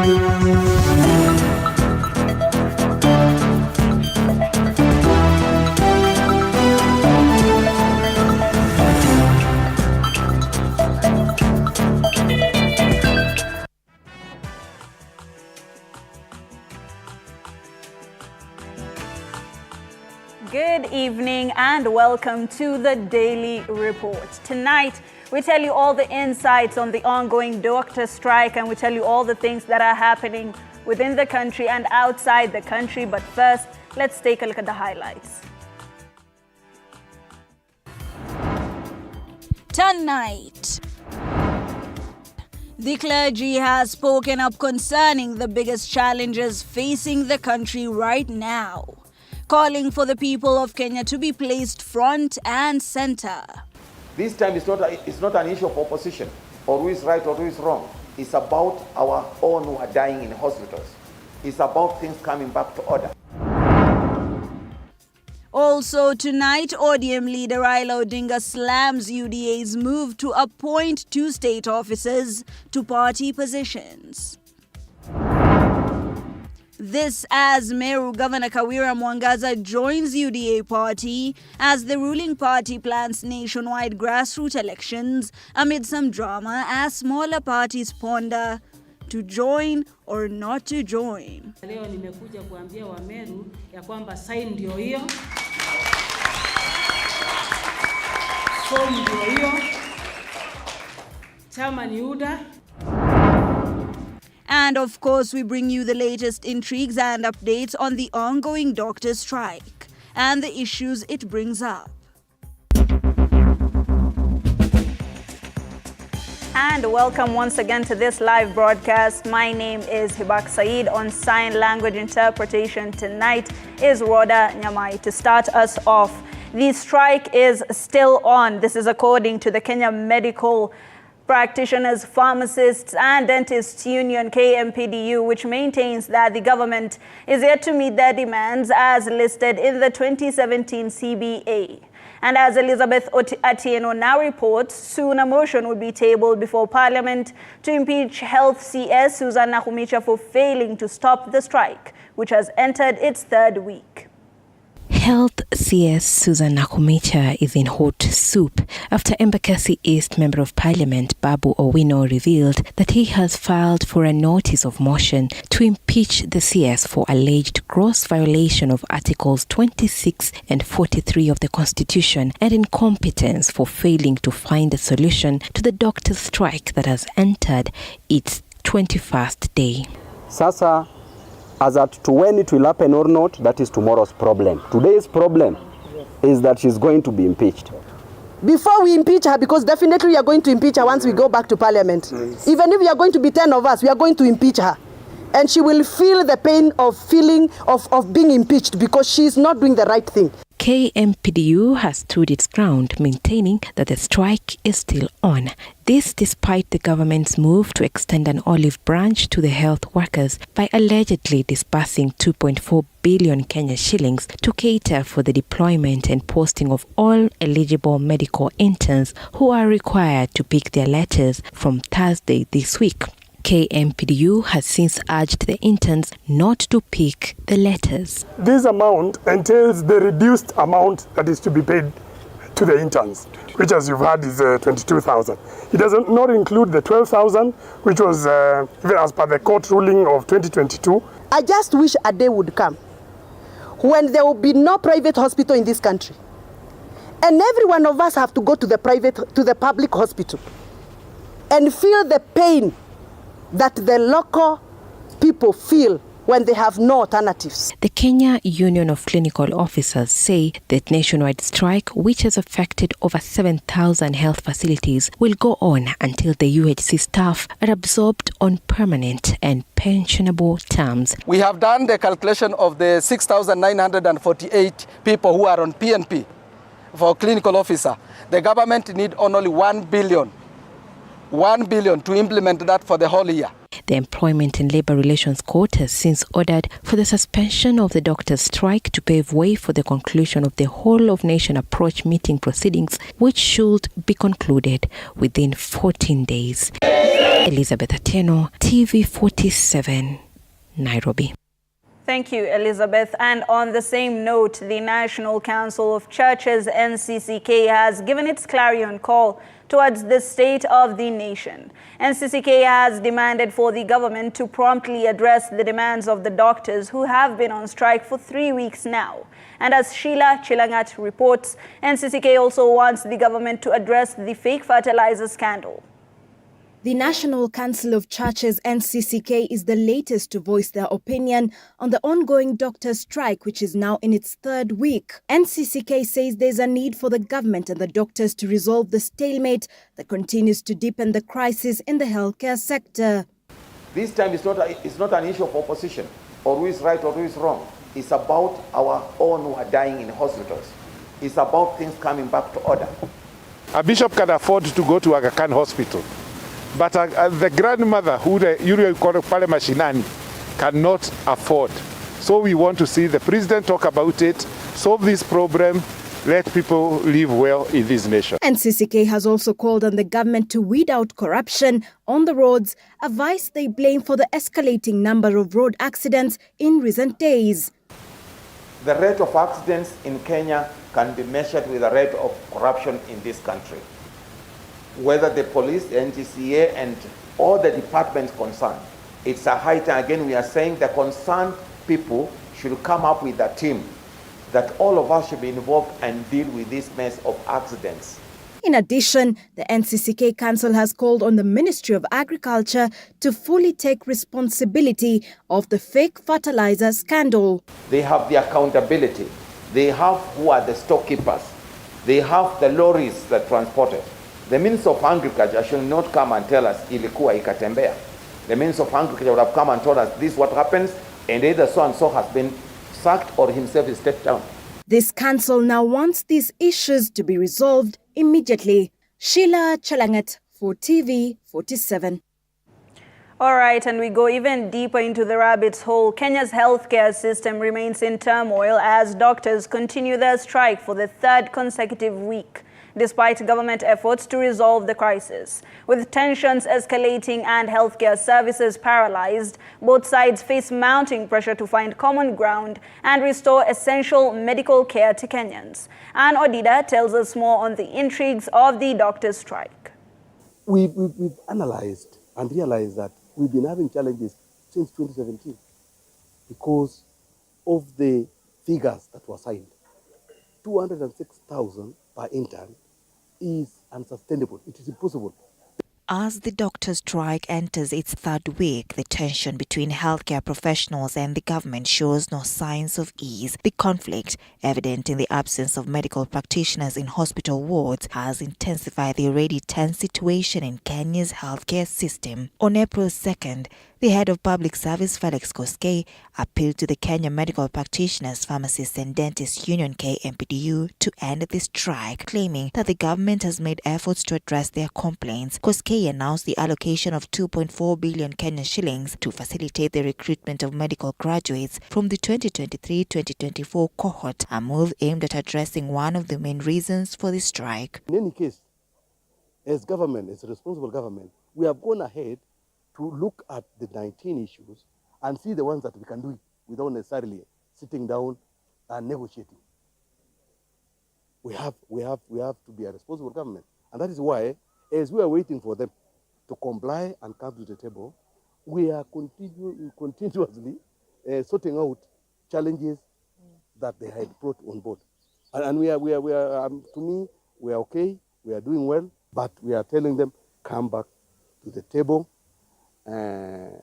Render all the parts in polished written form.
Good evening and welcome to the Daily Report. Tonight, we tell you all the insights on the ongoing doctor strike, and we tell you all the things that are happening within the country and outside the country. But first, let's take a look at the highlights. Tonight, the clergy has spoken up concerning the biggest challenges facing the country right now, calling for the people of Kenya to be placed front and center. This time it's not an issue of opposition or who is right or who is wrong. It's about our own who are dying in hospitals. It's about things coming back to order. Also tonight, ODM leader Raila Odinga slams UDA's move to appoint 2 state officers to party positions. This as Meru Governor Kawira Mwangaza joins UDA party as the ruling party plans nationwide grassroots elections amid some drama as smaller parties ponder to join or not to join. Leo nimekuja kuambia wa Meru ya kwamba sign ndio hiyo. Form ndio hiyo. Chama ni UDA. And of course, we bring you the latest intrigues and updates on the ongoing doctor strike and the issues it brings up. And welcome once again to this live broadcast. My name is Hibak Saeed. On sign language interpretation tonight is Rhoda Nyamai. To start us off, the strike is still on. This is according to the Kenya Medical Practitioners, Pharmacists and Dentists Union, KMPDU, which maintains that the government is yet to meet their demands as listed in the 2017 CBA. And as Elizabeth Atieno now reports, soon a motion will be tabled before Parliament to impeach Health CS Susan Nakhumicha for failing to stop the strike, which has entered its 3rd week. Health CS Susan Nakhumicha is in hot soup after Embakasi East Member of Parliament Babu Owino revealed that he has filed for a notice of motion to impeach the CS for alleged gross violation of Articles 26 and 43 of the Constitution and incompetence for failing to find a solution to the doctor's strike that has entered its 21st day. Sasa, as at to when it will happen or not, that is tomorrow's problem. Today's problem is that she's going to be impeached. Before we impeach her, because definitely we are going to impeach her once we go back to Parliament. Yes. Even if we are going to be 10 of us, we are going to impeach her. And she will feel the pain of being impeached because she is not doing the right thing. KMPDU has stood its ground, maintaining that the strike is still on. This despite the government's move to extend an olive branch to the health workers by allegedly disbursing 2.4 billion Kenya shillings to cater for the deployment and posting of all eligible medical interns who are required to pick their letters from Thursday this week. KMPDU has since urged the interns not to pick the letters. This amount entails the reduced amount that is to be paid to the interns, which as you've heard is 22,000. It does not include the 12,000, which was even as per the court ruling of 2022. I just wish a day would come when there will be no private hospital in this country. And every one of us have to go to the public hospital and feel the pain that the local people feel when they have no alternatives. The Kenya Union of Clinical Officers say that nationwide strike, which has affected over 7,000 health facilities, will go on until the UHC staff are absorbed on permanent and pensionable terms. We have done the calculation of the 6,948 people who are on PNP for clinical officer. The government need only 1 billion 1 billion to implement that for the whole year. The Employment and Labour Relations Court has since ordered for the suspension of the doctors' strike to pave way for the conclusion of the whole-of-nation approach meeting proceedings, which should be concluded within 14 days. Elizabeth Atieno, TV47, Nairobi. Thank you, Elizabeth. And on the same note, the National Council of Churches, NCCK, has given its clarion call towards the state of the nation. NCCK has demanded for the government to promptly address the demands of the doctors who have been on strike for 3 weeks now. And as Sheila Chilangat reports, NCCK also wants the government to address the fake fertilizer scandal. The National Council of Churches, NCCK, is the latest to voice their opinion on the ongoing doctors' strike, which is now in its 3rd week. NCCK says there's a need for the government and the doctors to resolve the stalemate that continues to deepen the crisis in the healthcare sector. This time it's not an issue of opposition or who is right or who is wrong. It's about our own who are dying in hospitals. It's about things coming back to order. A bishop can afford to go to Aga Khan Hospital. But the grandmother who you call pale mashinani cannot afford. So we want to see the president talk about it, solve this problem, let people live well in this nation. NCCK has also called on the government to weed out corruption on the roads, a vice they blame for the escalating number of road accidents in recent days. The rate of accidents in Kenya can be measured with the rate of corruption in this country. Whether the police, the NGCA, and all the departments concerned, it's a high time. Again, we are saying the concerned people should come up with a team that all of us should be involved and deal with this mess of accidents. In addition, the NCCK Council has called on the Ministry of Agriculture to fully take responsibility of the fake fertilizer scandal. They have the accountability. They have who are the storekeepers. They have the lorries that transport it. The Minister of Agriculture should not come and tell us ilikuwa ikatembea. The Minister of Agriculture would have come and told us this is what happens, and either so and so has been sacked or himself is stepped down. This council now wants these issues to be resolved immediately. Sheila Chilangat for TV47. All right, and we go even deeper into the rabbit's hole. Kenya's healthcare system remains in turmoil as doctors continue their strike for the 3rd consecutive week, despite government efforts to resolve the crisis. With tensions escalating and healthcare services paralyzed, both sides face mounting pressure to find common ground and restore essential medical care to Kenyans. Anne Odida tells us more on the intrigues of the doctors' strike. We've analyzed and realized that we've been having challenges since 2017 because of the figures that were signed. 206,000 per intern is unsustainable. It is impossible. As the doctors' strike enters its 3rd week, the tension between healthcare professionals and the government shows no signs of ease. The conflict, evident in the absence of medical practitioners in hospital wards, has intensified the already tense situation in Kenya's healthcare system. On April 2nd, the head of public service, Felix Koskei, appealed to the Kenya Medical Practitioners, Pharmacists and Dentists Union KMPDU to end the strike, claiming that the government has made efforts to address their complaints. Koskei announced the allocation of 2.4 billion Kenyan shillings to facilitate the recruitment of medical graduates from the 2023-2024 cohort, a move aimed at addressing one of the main reasons for the strike. In any case, as government, as a responsible government, we have gone ahead to look at the 19 issues and see the ones that we can do without necessarily sitting down and negotiating. We have to be a responsible government. And that is why, as we are waiting for them to comply and come to the table, we are continuously sorting out challenges that they had brought on board. And we are to me, we are okay, we are doing well, but we are telling them, come back to the table. The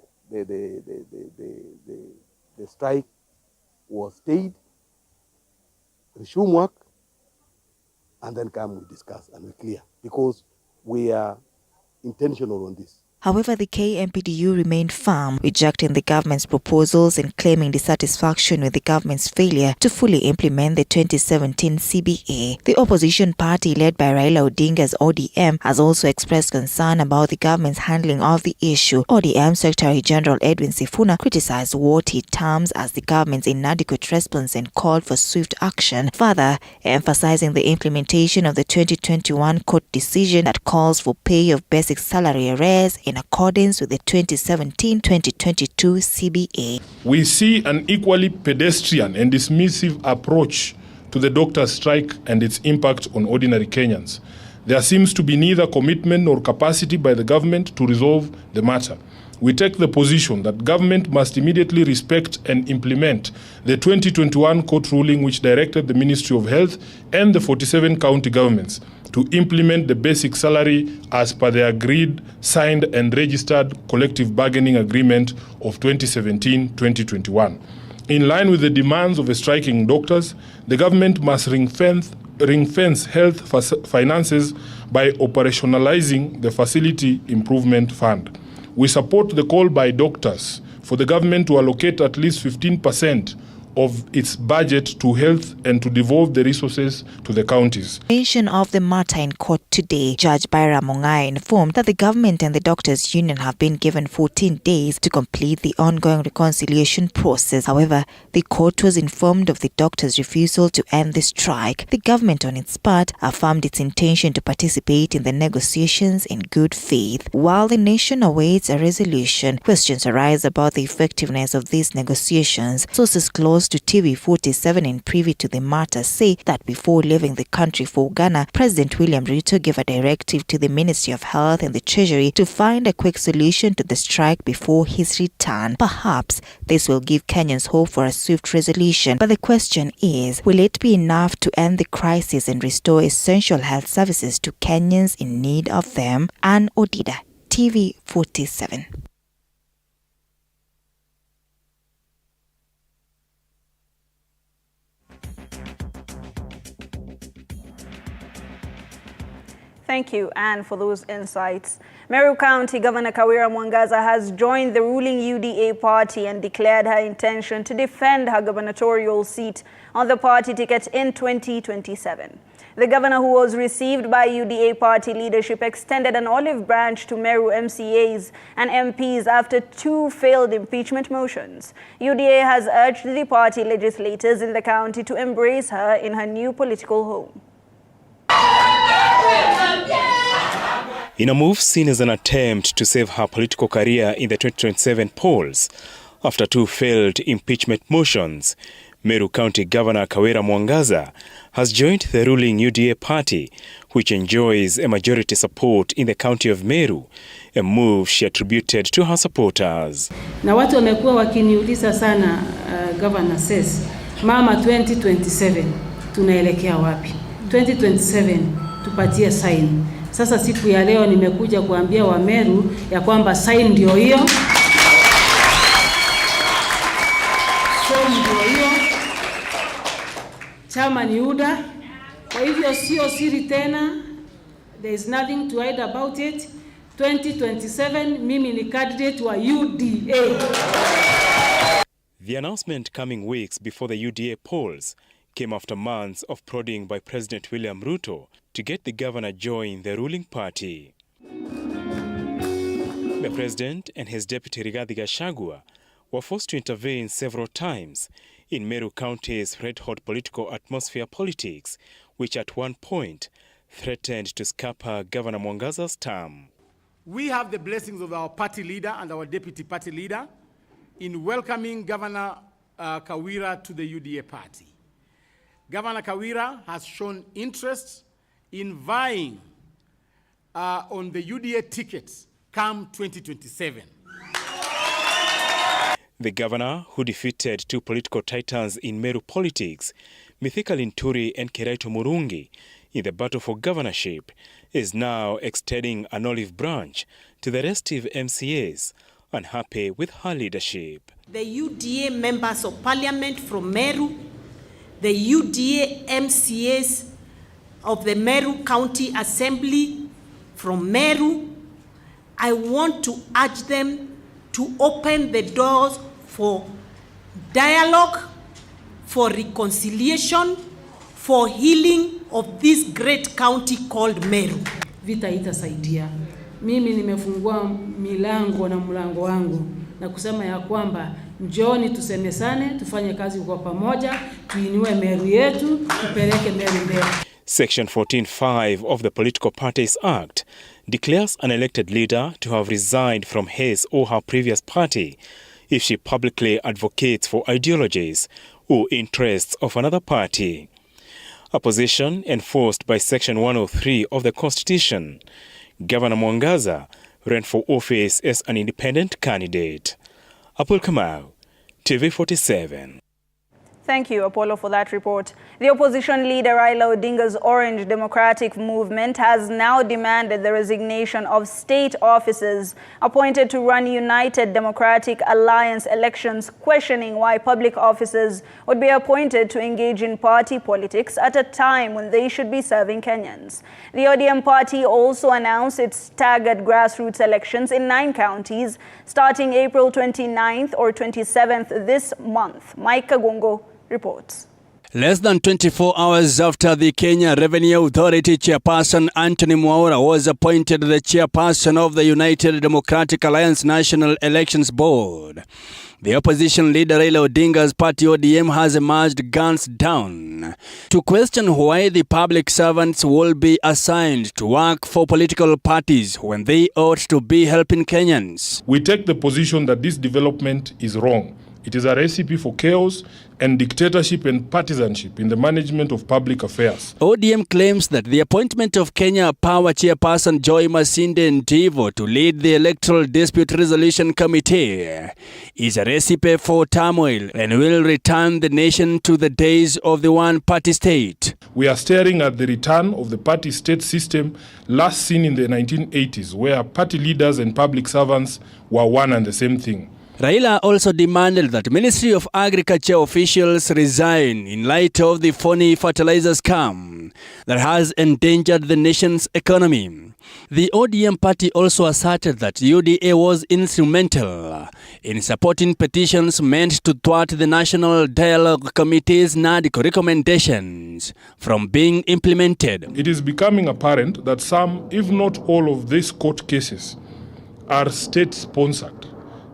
strike was stayed, resume work, and then come we discuss and we clear, because we are intentional on this. However, the KMPDU remained firm, rejecting the government's proposals and claiming dissatisfaction with the government's failure to fully implement the 2017 CBA. The opposition party led by Raila Odinga's ODM has also expressed concern about the government's handling of the issue. ODM Secretary General Edwin Sifuna criticized what he terms as the government's inadequate response and called for swift action, further emphasizing the implementation of the 2021 court decision that calls for pay of basic salary arrears in accordance with the 2017-2022 CBA. We see an equally pedestrian and dismissive approach to the doctors' strike and its impact on ordinary Kenyans. There seems to be neither commitment nor capacity by the government to resolve the matter. We take the position that government must immediately respect and implement the 2021 court ruling which directed the Ministry of Health and the 47 county governments to implement the basic salary as per the agreed, signed and registered collective bargaining agreement of 2017-2021. In line with the demands of the striking doctors, the government must ring-fence health finances by operationalizing the Facility Improvement Fund. We support the call by doctors for the government to allocate at least 15% of its budget to health and to devolve the resources to the counties. Mention of the matter in court today, Judge Byra Mungai informed that the government and the doctors' union have been given 14 days to complete the ongoing reconciliation process. However, the court was informed of the doctors' refusal to end the strike. The government, on its part, affirmed its intention to participate in the negotiations in good faith. While the nation awaits a resolution, questions arise about the effectiveness of these negotiations. Sources close to TV47 and privy to the matter say that before leaving the country for Ghana, President William Ruto gave a directive to the Ministry of Health and the Treasury to find a quick solution to the strike before his return. Perhaps this will give Kenyans hope for a swift resolution, but the question is, will it be enough to end the crisis and restore essential health services to Kenyans in need of them? Ann Odida, TV47. Thank you, Anne, for those insights. Meru County Governor Kawira Mwangaza has joined the ruling UDA party and declared her intention to defend her gubernatorial seat on the party ticket in 2027. The governor, who was received by UDA party leadership, extended an olive branch to Meru MCAs and MPs after 2 failed impeachment motions. UDA has urged the party legislators in the county to embrace her in her new political home. In a move seen as an attempt to save her political career in the 2027 polls, after 2 failed impeachment motions, Meru County Governor Kawira Mwangaza has joined the ruling UDA party, which enjoys a majority support in the county of Meru, a move she attributed to her supporters. Na watu wamekuwa wakiniuliza sana, Governor says, mama 2027 tunaelekea wapi? 2027 tupatie sign. Sasa siku ya leo nimekuja kuambia wa Meru ya kwamba sign ndio hiyo. Chama ni UDA. Kwa hivyo sio siri tena. There is nothing to hide about it. 2027 mimi ni candidate wa UDA. The announcement coming weeks before the UDA polls came after months of prodding by President William Ruto to get the governor join the ruling party. The president and his deputy Rigathi Gachagua were forced to intervene several times in Meru County's red-hot political atmosphere politics, which at one point threatened to scupper Governor Mwangaza's term. We have the blessings of our party leader and our deputy party leader in welcoming Governor Kawira to the UDA party. Governor Kawira has shown interest in vying on the UDA tickets come 2027. The governor, who defeated 2 political titans in Meru politics, Mithika Linturi and Kiraito Murungi, in the battle for governorship, is now extending an olive branch to the restive MCAs, unhappy with her leadership. The UDA members of parliament from Meru, the UDA MCAs of the Meru County Assembly from Meru, I want to urge them to open the doors for dialogue, for reconciliation, for healing of this great county called Meru. Vita itasaidia. Mimi nimefungua milango na mlango wangu na kusema ya kwamba njoni tusemesane, tufanye kazi kwa pamoja, tuinue Meru yetu, tupeleke Meru mbele. Section 14(5) of the Political Parties Act declares an elected leader to have resigned from his or her previous party if she publicly advocates for ideologies or interests of another party. A position enforced by Section 103 of the Constitution. Governor Mwangaza ran for office as an independent candidate. Apol Kamau, TV47. Thank you, Apollo, for that report. The opposition leader Raila Odinga's Orange Democratic Movement has now demanded the resignation of state officers appointed to run United Democratic Alliance elections, questioning why public officers would be appointed to engage in party politics at a time when they should be serving Kenyans. The ODM party also announced its staggered grassroots elections in 9 counties starting April 29th or 27th this month. Mike Kagongo reports. Less than 24 hours after the Kenya Revenue Authority chairperson Anthony Mwaura was appointed the chairperson of the United Democratic Alliance National Elections Board, the opposition leader Raila Odinga's party ODM has emerged guns down to question why the public servants will be assigned to work for political parties when they ought to be helping Kenyans. We take the position that this development is wrong. It is a recipe for chaos and dictatorship and partisanship in the management of public affairs. ODM claims that the appointment of Kenya Power chairperson Joy Masinde Ndivo to lead the Electoral Dispute Resolution Committee is a recipe for turmoil and will return the nation to the days of the one-party state. We are staring at the return of the party state system last seen in the 1980s, where party leaders and public servants were one and the same thing. Raila also demanded that Ministry of Agriculture officials resign in light of the phony fertilizer scam that has endangered the nation's economy. The ODM party also asserted that UDA was instrumental in supporting petitions meant to thwart the National Dialogue Committee's NADCO recommendations from being implemented. It is becoming apparent that some, if not all, of these court cases are state-sponsored.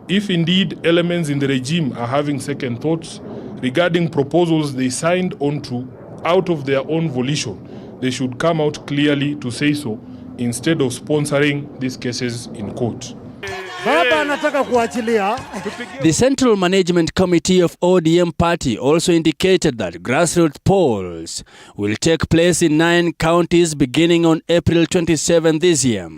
If indeed elements in the regime are having second thoughts regarding proposals they signed onto out of their own volition, they should come out clearly to say so instead of sponsoring these cases in court. The Central Management Committee of ODM Party also indicated that grassroots polls will take place in 9 counties beginning on April 27 this year.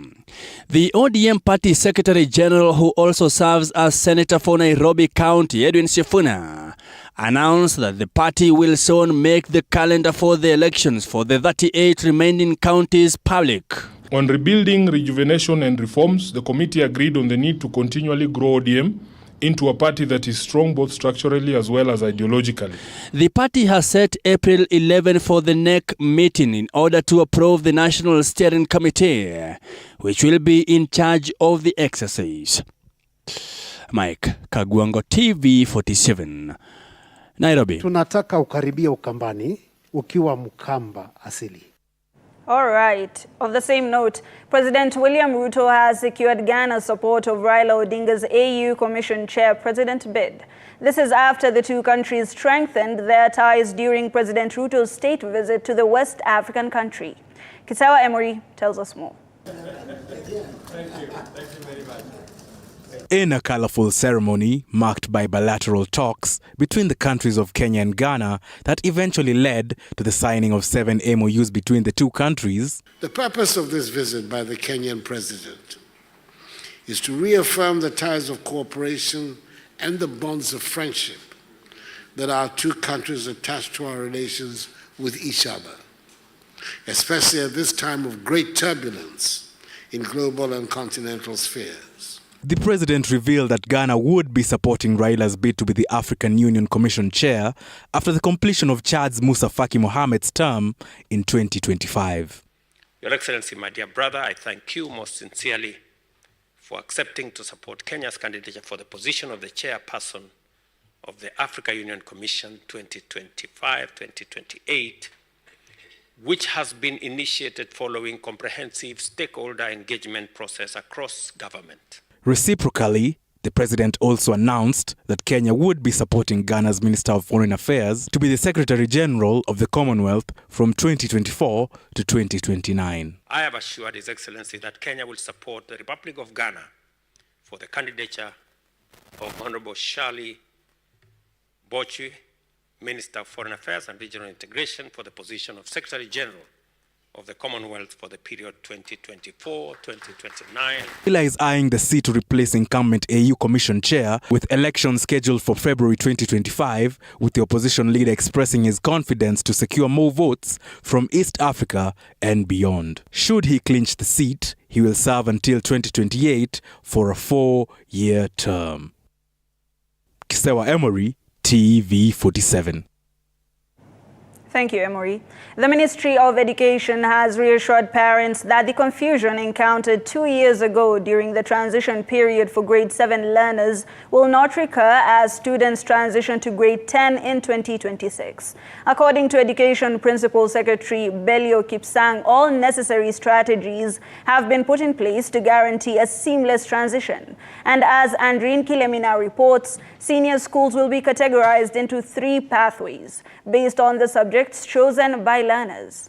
The ODM Party Secretary General, who also serves as Senator for Nairobi County, Edwin Sifuna, announced that the party will soon make the calendar for the elections for the 38 remaining counties public. On rebuilding, rejuvenation and reforms, the committee agreed on the need to continually grow ODM into a party that is strong both structurally as well as ideologically. The party has set April 11 for the NEC meeting in order to approve the National Steering Committee, which will be in charge of the exercise. Mike Kagwango, TV47, Nairobi. Tunataka ukaribia ukambani ukiwa mkamba asili. All right. On the same note, President William Ruto has secured Ghana's support of Raila Odinga's AU Commission Chair President bid. This is after the two countries strengthened their ties during President Ruto's state visit to the West African country. Kisawa Emory tells us more. Thank you very much. In a colorful ceremony marked by bilateral talks between the countries of Kenya and Ghana that eventually led to the signing of 7 MOUs between the two countries. The purpose of this visit by the Kenyan president is to reaffirm the ties of cooperation and the bonds of friendship that our two countries attach to our relations with each other, especially at this time of great turbulence in global and continental spheres. The president revealed that Ghana would be supporting Raila's bid to be the African Union Commission chair after the completion of Chad's Musa Faki Mohamed's term in 2025. Your Excellency, my dear brother, I thank you most sincerely for accepting to support Kenya's candidature for the position of the chairperson of the Africa Union Commission 2025-2028, which has been initiated following comprehensive stakeholder engagement process across government. Reciprocally, the president also announced that Kenya would be supporting Ghana's Minister of Foreign Affairs to be the Secretary General of the Commonwealth from 2024 to 2029. I have assured His Excellency that Kenya will support the Republic of Ghana for the candidature of Honorable Shirley Bochwe, Minister of Foreign Affairs and Regional Integration, for the position of Secretary General of the Commonwealth for the period 2024-2029. Raila is eyeing the seat to replace incumbent AU Commission Chair, with elections scheduled for February 2025, with the opposition leader expressing his confidence to secure more votes from East Africa and beyond. Should he clinch the seat, he will serve until 2028 for a 4-year term. Kisewa Emory, TV47. Thank you, Emory. The Ministry of Education has reassured parents that the confusion encountered 2 years ago during the transition period for grade 7 learners will not recur as students transition to grade 10 in 2026. According to Education Principal Secretary Belio Kipsang, all necessary strategies have been put in place to guarantee a seamless transition. And as Andrine Kilemina reports, senior schools will be categorized into 3 pathways based on the subjects chosen by learners.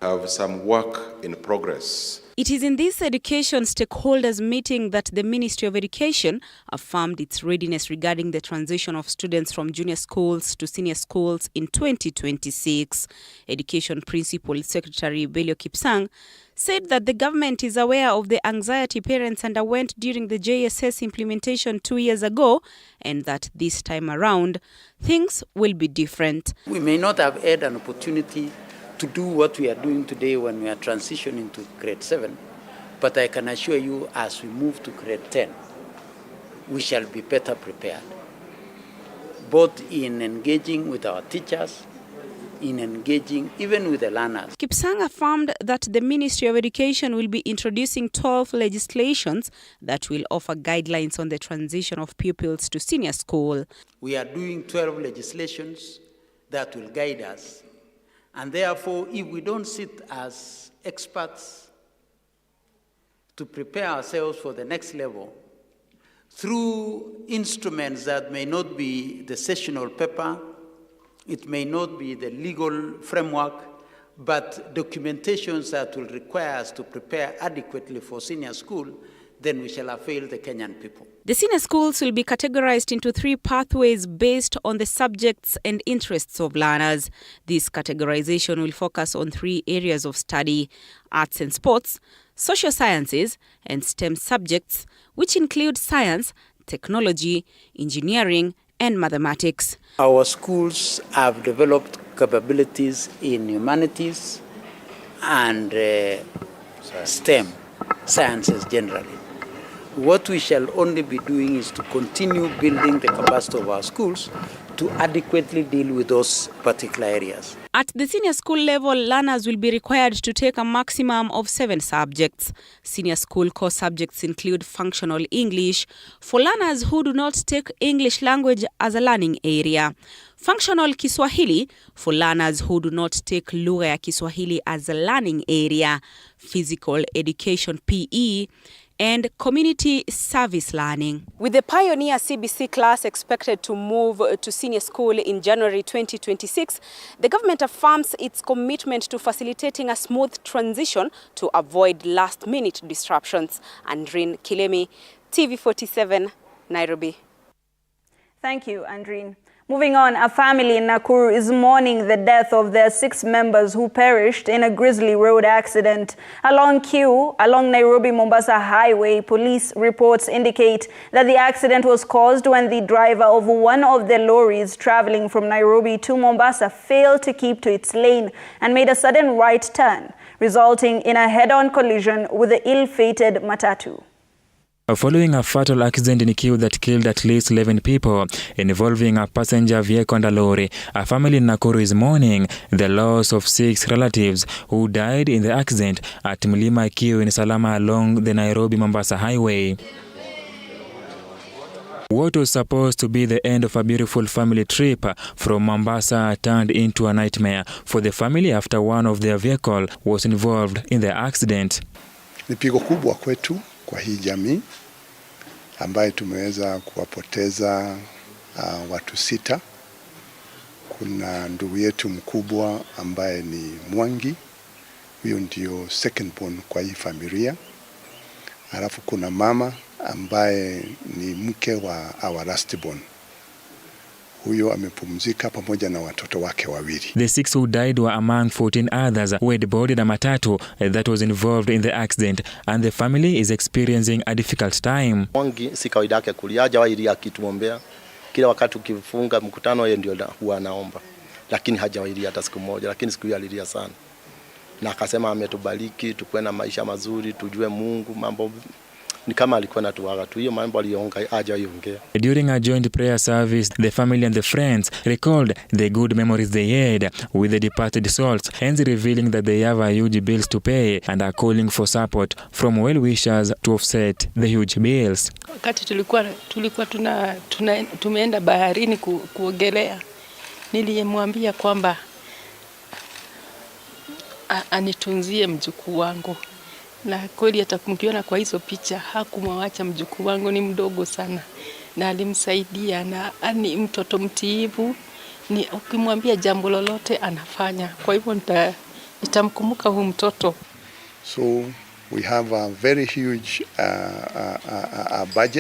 Have some work in progress. It is in this education stakeholders meeting that the Ministry of Education affirmed its readiness regarding the transition of students from junior schools to senior schools in 2026. Education Principal Secretary Belio Kipsang said that the government is aware of the anxiety parents underwent during the JSS implementation 2 years ago, and that this time around, things will be different. We may not have had an opportunity to do what we are doing today when we are transitioning to grade 7, but I can assure you as we move to grade 10, we shall be better prepared, both in engaging with our teachers, in engaging even with the learners. Kipsang affirmed that the Ministry of Education will be introducing 12 legislations that will offer guidelines on the transition of pupils to senior school. We are doing 12 legislations that will guide us. And therefore, if we don't sit as experts to prepare ourselves for the next level through instruments that may not be the sessional paper, it may not be the legal framework, but documentations that will require us to prepare adequately for senior school, then we shall have failed the Kenyan people. The senior schools will be categorized into 3 pathways based on the subjects and interests of learners. This categorization will focus on 3 areas of study: arts and sports, social sciences, and STEM subjects, which include science, technology, engineering, and mathematics. Our schools have developed capabilities in humanities and STEM, sciences generally. What we shall only be doing is to continue building the capacity of our schools to adequately deal with those particular areas. At the senior school level, learners will be required to take a maximum of 7 subjects. Senior school core subjects include functional English for learners who do not take English language as a learning area, functional Kiswahili for learners who do not take lugha ya Kiswahili as a learning area, physical education PE, and community service learning. With the Pioneer CBC class expected to move to senior school in January 2026, the government affirms its commitment to facilitating a smooth transition to avoid last-minute disruptions. Andrine Kilemi, TV47, Nairobi. Thank you, Andrine. Moving on, a family in Nakuru is mourning the death of their 6 members who perished in a grisly road accident. Along Nairobi-Mombasa Highway, police reports indicate that the accident was caused when the driver of one of the lorries traveling from Nairobi to Mombasa failed to keep to its lane and made a sudden right turn, resulting in a head-on collision with the ill-fated matatu. Following a fatal accident in Kiu that killed at least 11 people involving a passenger vehicle and a lorry, a family in Nakuru is mourning the loss of 6 relatives who died in the accident at Mlima Kiu in Salama along the Nairobi-Mombasa highway. What was supposed to be the end of a beautiful family trip from Mombasa turned into a nightmare for the family after one of their vehicle was involved in the accident. Ni pigo kubwa kwetu kwa hii jamii ambaye tumeweza kuwapoteza watu 6. Kuna ndugu yetu mkubwa ambaye ni Mwangi, huyo ndio second born kwa hii familia. Alafu kuna mama ambaye ni mke wa our last born. Huyo amepumzika pamoja na watoto wake wawili. The 6 who died were among 14 others who had boarded a matatu that was involved in the accident, and the family is experiencing a difficult time. Mwangi si kawaida yake kuliaja wailia kitumwombea. Kila wakati ukifunga mkutano yeye ndio huwa anaomba. Lakini hajawailia hata siku moja, lakini siku hiyo alilia sana. Na akasema ametubariki, tukue na maisha mazuri, tujue Mungu, mambo ni kama alikuwa anatuaga tu, hiyo mambo aliongea hajaongea. During a joint prayer service, the family and the friends recalled the good memories they had with the departed souls, hence revealing that they have a huge bills to pay and are calling for support from well-wishers to offset the huge bills. Wakati tulikuwa tumeenda baharini kuogelea, nilimwambia kwamba anitunzie mjukuu wangu. Na kweli atakumkiona kwa hizo picha, hakumwacha mjukuu wangu, ni mdogo sana. Na alimsaidia, na ni mtoto mtiivu, ni ukimwambia jambo lolote anafanya. Kwa hivyo nitamkumbuka huyu mtoto. So we have a very huge budget.